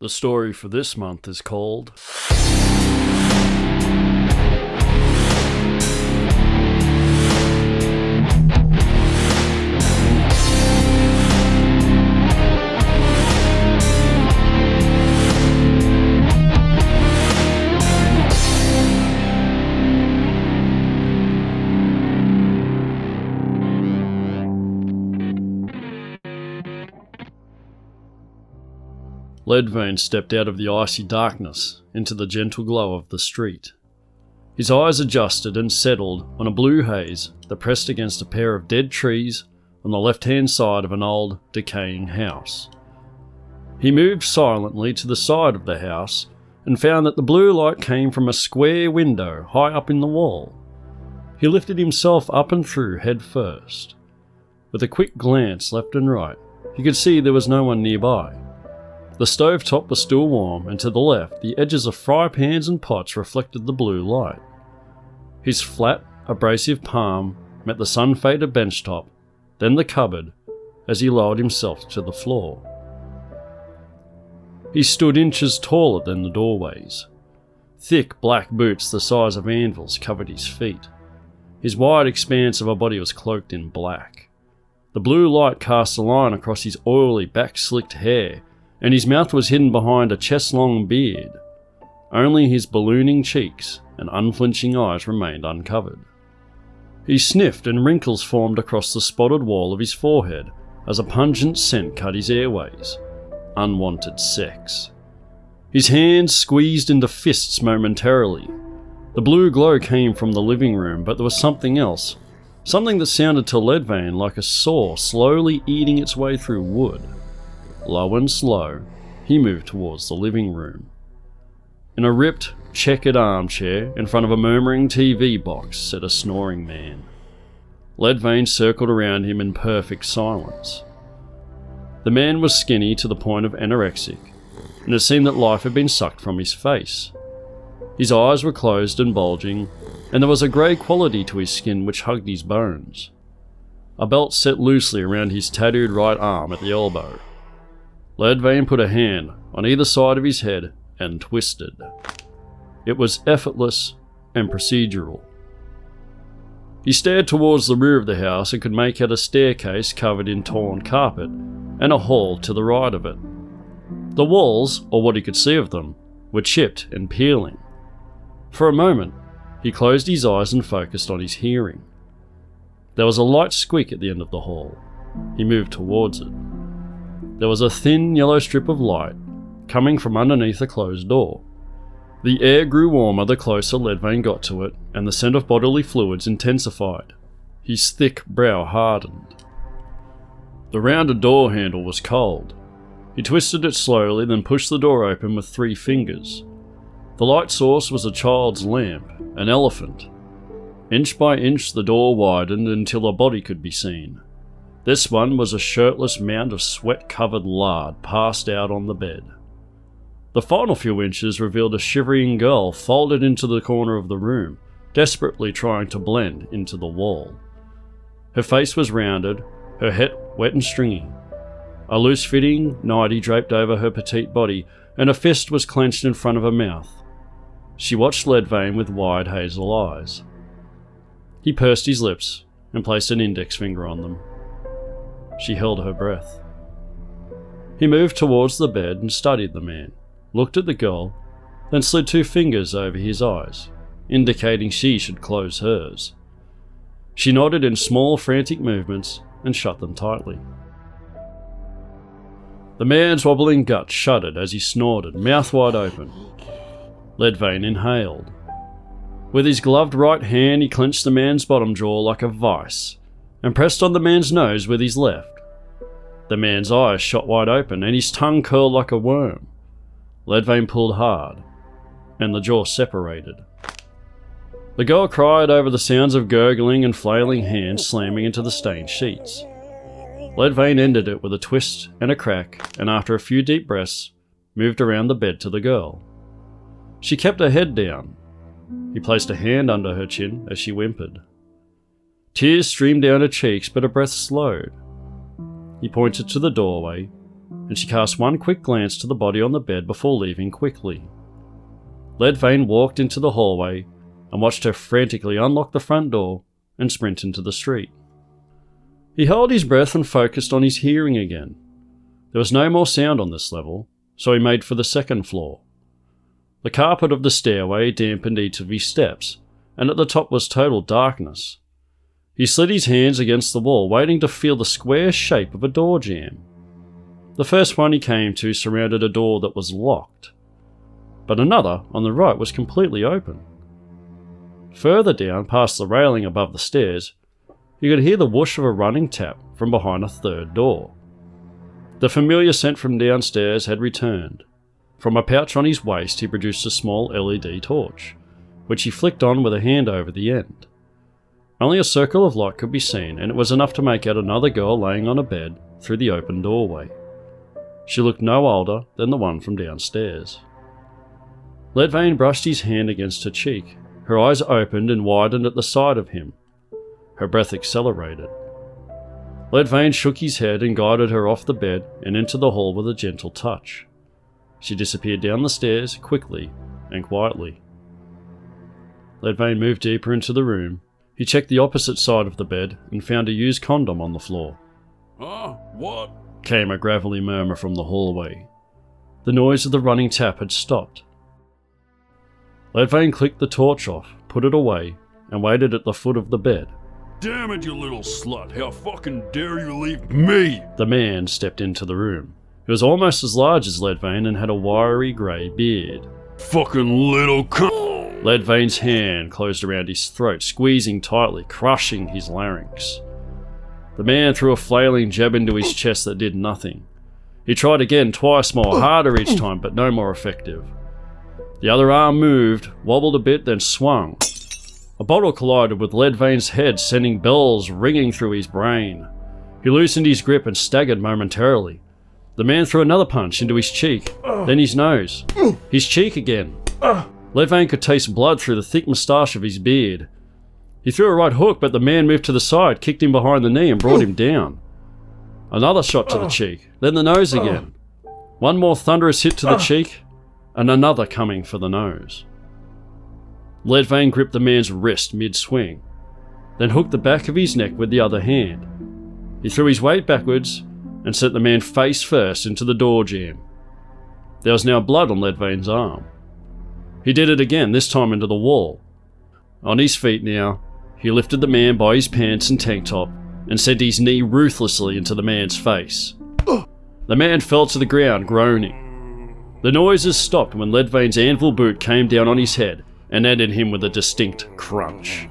The story for this month is called Leadvein stepped out of the icy darkness into the gentle glow of the street. His eyes adjusted and settled on a blue haze that pressed against a pair of dead trees on the left-hand side of an old, decaying house. He moved silently to the side of the house and found that the blue light came from a square window high up in the wall. He lifted himself up and through head first. With a quick glance left and right, he could see there was no one nearby. The stovetop was still warm, and to the left, the edges of fry pans and pots reflected the blue light. His flat, abrasive palm met the sun-faded benchtop, then the cupboard, as he lowered himself to the floor. He stood inches taller than the doorways. Thick black boots the size of anvils covered his feet. His wide expanse of a body was cloaked in black. The blue light cast a line across his oily, back-slicked hair, and his mouth was hidden behind a chest-long beard. Only his ballooning cheeks and unflinching eyes remained uncovered. He sniffed, and wrinkles formed across the spotted wall of his forehead as a pungent scent cut his airways. Unwanted sex. His hands squeezed into fists momentarily. The blue glow came from the living room, but there was something else. Something that sounded to Leadvein like a saw slowly eating its way through wood. Low and slow, he moved towards the living room. In a ripped, checkered armchair in front of a murmuring TV box sat a snoring man. Leadvein circled around him in perfect silence. The man was skinny to the point of anorexic, and it seemed that life had been sucked from his face. His eyes were closed and bulging, and there was a grey quality to his skin which hugged his bones. A belt set loosely around his tattooed right arm at the elbow. Leadvein put a hand on either side of his head and twisted. It was effortless and procedural. He stared towards the rear of the house and could make out a staircase covered in torn carpet and a hall to the right of it. The walls, or what he could see of them, were chipped and peeling. For a moment, he closed his eyes and focused on his hearing. There was a light squeak at the end of the hall. He moved towards it. There was a thin yellow strip of light coming from underneath a closed door. The air grew warmer the closer Leadvein got to it, and the scent of bodily fluids intensified. His thick brow hardened. The rounded door handle was cold. He twisted it slowly, then pushed the door open with 3 fingers. The light source was a child's lamp, an elephant. Inch by inch the door widened until a body could be seen. This one was a shirtless mound of sweat-covered lard passed out on the bed. The final few inches revealed a shivering girl folded into the corner of the room, desperately trying to blend into the wall. Her face was rounded, her head wet and stringy. A loose-fitting nightie draped over her petite body, and a fist was clenched in front of her mouth. She watched Leadvein with wide hazel eyes. He pursed his lips and placed an index finger on them. She held her breath. He moved towards the bed and studied the man, looked at the girl, then slid 2 fingers over his eyes, indicating she should close hers. She nodded in small, frantic movements and shut them tightly. The man's wobbling gut shuddered as he snorted, mouth wide open. Leadvein inhaled. With his gloved right hand, he clenched the man's bottom jaw like a vice, and pressed on the man's nose with his left. The man's eyes shot wide open, and his tongue curled like a worm. Leadvein pulled hard, and the jaw separated. The girl cried over the sounds of gurgling and flailing hands slamming into the stained sheets. Leadvein ended it with a twist and a crack, and after a few deep breaths, moved around the bed to the girl. She kept her head down. He placed a hand under her chin as she whimpered. Tears streamed down her cheeks, but her breath slowed. He pointed to the doorway and she cast one quick glance to the body on the bed before leaving quickly. Leadvein walked into the hallway and watched her frantically unlock the front door and sprint into the street. He held his breath and focused on his hearing again. There was no more sound on this level, so he made for the second floor. The carpet of the stairway dampened each of his steps, and at the top was total darkness. He slid his hands against the wall, waiting to feel the square shape of a door jamb. The first one he came to surrounded a door that was locked, but another on the right was completely open. Further down, past the railing above the stairs, you could hear the whoosh of a running tap from behind a third door. The familiar scent from downstairs had returned. From a pouch on his waist he produced a small LED torch, which he flicked on with a hand over the end. Only a circle of light could be seen, and it was enough to make out another girl laying on a bed through the open doorway. She looked no older than the one from downstairs. Leadvein brushed his hand against her cheek. Her eyes opened and widened at the sight of him. Her breath accelerated. Leadvein shook his head and guided her off the bed and into the hall with a gentle touch. She disappeared down the stairs quickly and quietly. Leadvein moved deeper into the room. He checked the opposite side of the bed and found a used condom on the floor. What? Came a gravelly murmur from the hallway. The noise of the running tap had stopped. Leadvein clicked the torch off, put it away, and waited at the foot of the bed. Damn it, you little slut. How fucking dare you leave me? The man stepped into the room. He was almost as large as Leadvein and had a wiry grey beard. Fucking little cunt. Leadvein's hand closed around his throat, squeezing tightly, crushing his larynx. The man threw a flailing jab into his chest that did nothing. He tried again, twice more, harder each time, but no more effective. The other arm moved, wobbled a bit, then swung. A bottle collided with Leadvein's head, sending bells ringing through his brain. He loosened his grip and staggered momentarily. The man threw another punch into his cheek, then his nose. His cheek again. Leadvein could taste blood through the thick moustache of his beard. He threw a right hook, but the man moved to the side, kicked him behind the knee and brought him down. Another shot to the cheek, then the nose again. One more thunderous hit to the cheek, and another coming for the nose. Leadvein gripped the man's wrist mid-swing, then hooked the back of his neck with the other hand. He threw his weight backwards and sent the man face first into the door jamb. There was now blood on Leadvein's arm. He did it again, this time into the wall. On his feet now, he lifted the man by his pants and tank top and sent his knee ruthlessly into the man's face. The man fell to the ground, groaning. The noises stopped when Leadvein's anvil boot came down on his head and ended him with a distinct crunch.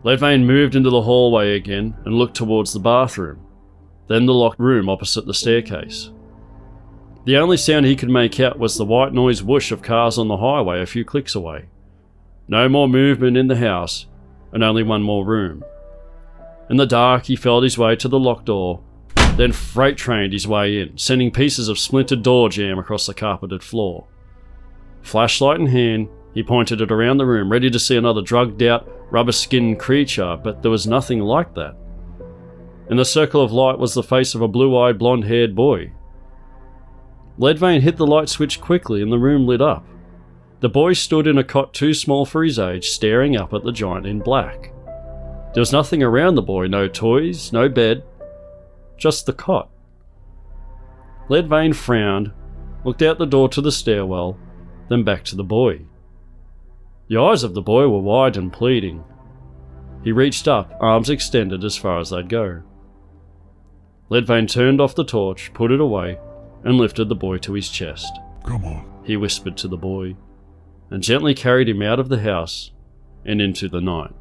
Leadvein moved into the hallway again and looked towards the bathroom, then the locked room opposite the staircase. The only sound he could make out was the white noise whoosh of cars on the highway a few clicks away. No more movement in the house, and only one more room. In the dark, he felt his way to the locked door, then freight trained his way in, sending pieces of splintered door jamb across the carpeted floor. Flashlight in hand, he pointed it around the room, ready to see another drugged-out, rubber-skinned creature, but there was nothing like that. In the circle of light was the face of a blue-eyed, blonde-haired boy. Leadvein hit the light switch quickly and the room lit up. The boy stood in a cot too small for his age, staring up at the giant in black. There was nothing around the boy, no toys, no bed, just the cot. Leadvein frowned, looked out the door to the stairwell, then back to the boy. The eyes of the boy were wide and pleading. He reached up, arms extended as far as they'd go. Leadvein turned off the torch, put it away, and lifted the boy to his chest. Come on, he whispered to the boy, and gently carried him out of the house and into the night.